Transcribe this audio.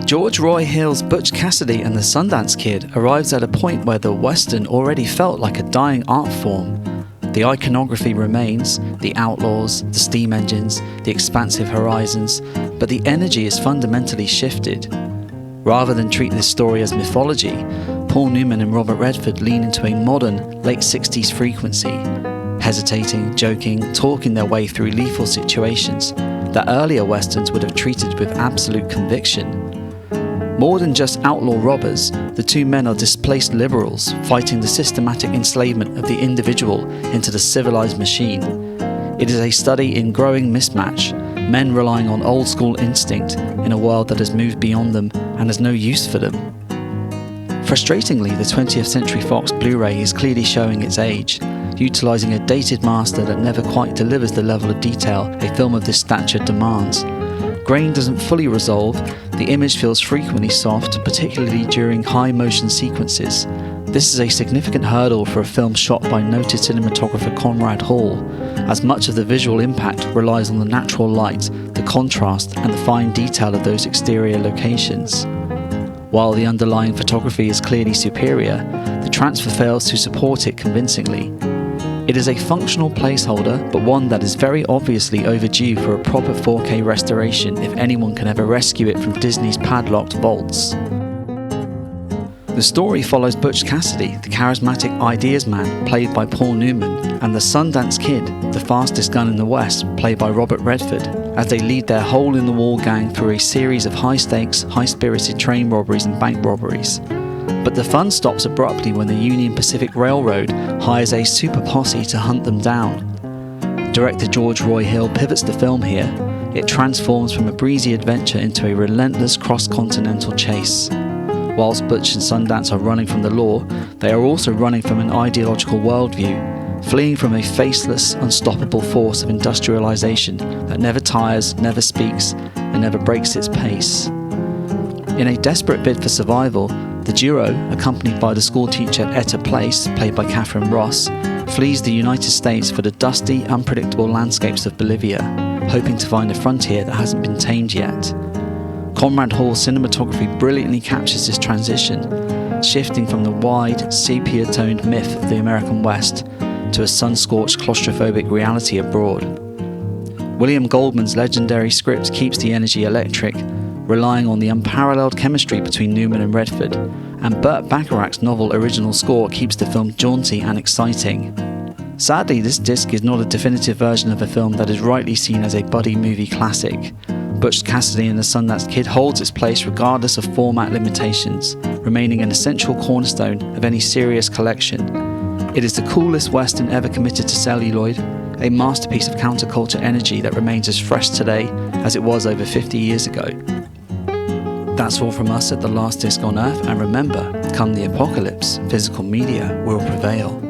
George Roy Hill's Butch Cassidy and the Sundance Kid arrives at a point where the Western already felt like a dying art form. The iconography remains, the outlaws, the steam engines, the expansive horizons, but the energy is fundamentally shifted. Rather than treat this story as mythology, Paul Newman and Robert Redford lean into a modern, late 60s frequency, hesitating, joking, talking their way through lethal situations that earlier Westerns would have treated with absolute conviction. More than just outlaw robbers, the two men are displaced liberals fighting the systematic enslavement of the individual into the civilized machine. It is a study in growing mismatch, men relying on old-school instinct in a world that has moved beyond them and has no use for them. Frustratingly, the 20th Century Fox Blu-ray is clearly showing its age, utilising a dated master that never quite delivers the level of detail a film of this stature demands. Grain doesn't fully resolve, the image feels frequently soft, particularly during high motion sequences. This is a significant hurdle for a film shot by noted cinematographer Conrad Hall, as much of the visual impact relies on the natural light, the contrast, and the fine detail of those exterior locations. While the underlying photography is clearly superior, the transfer fails to support it convincingly. It is a functional placeholder, but one that is very obviously overdue for a proper 4K restoration if anyone can ever rescue it from Disney's padlocked vaults. The story follows Butch Cassidy, the charismatic ideas man, played by Paul Newman, and the Sundance Kid, the fastest gun in the West, played by Robert Redford, as they lead their hole-in-the-wall gang through a series of high-stakes, high-spirited train robberies and bank robberies. But the fun stops abruptly when the Union Pacific Railroad hires a super posse to hunt them down. Director George Roy Hill pivots the film here. It transforms from a breezy adventure into a relentless cross-continental chase. Whilst Butch and Sundance are running from the law, they are also running from an ideological worldview, fleeing from a faceless, unstoppable force of industrialization that never tires, never speaks, and never breaks its pace. In a desperate bid for survival, the duo, accompanied by the schoolteacher Etta Place, played by Catherine Ross, flees the United States for the dusty, unpredictable landscapes of Bolivia, hoping to find a frontier that hasn't been tamed yet. Conrad Hall's cinematography brilliantly captures this transition, shifting from the wide, sepia-toned myth of the American West to a sun-scorched, claustrophobic reality abroad. William Goldman's legendary script keeps the energy electric, relying on the unparalleled chemistry between Newman and Redford, and Burt Bacharach's novel original score keeps the film jaunty and exciting. Sadly, this disc is not a definitive version of a film that is rightly seen as a buddy movie classic. Butch Cassidy and the Sundance Kid holds its place regardless of format limitations, remaining an essential cornerstone of any serious collection. It is the coolest Western ever committed to celluloid, a masterpiece of counterculture energy that remains as fresh today as it was over 50 years ago. That's all from us at The Last Disc on Earth, and remember, come the apocalypse, physical media will prevail.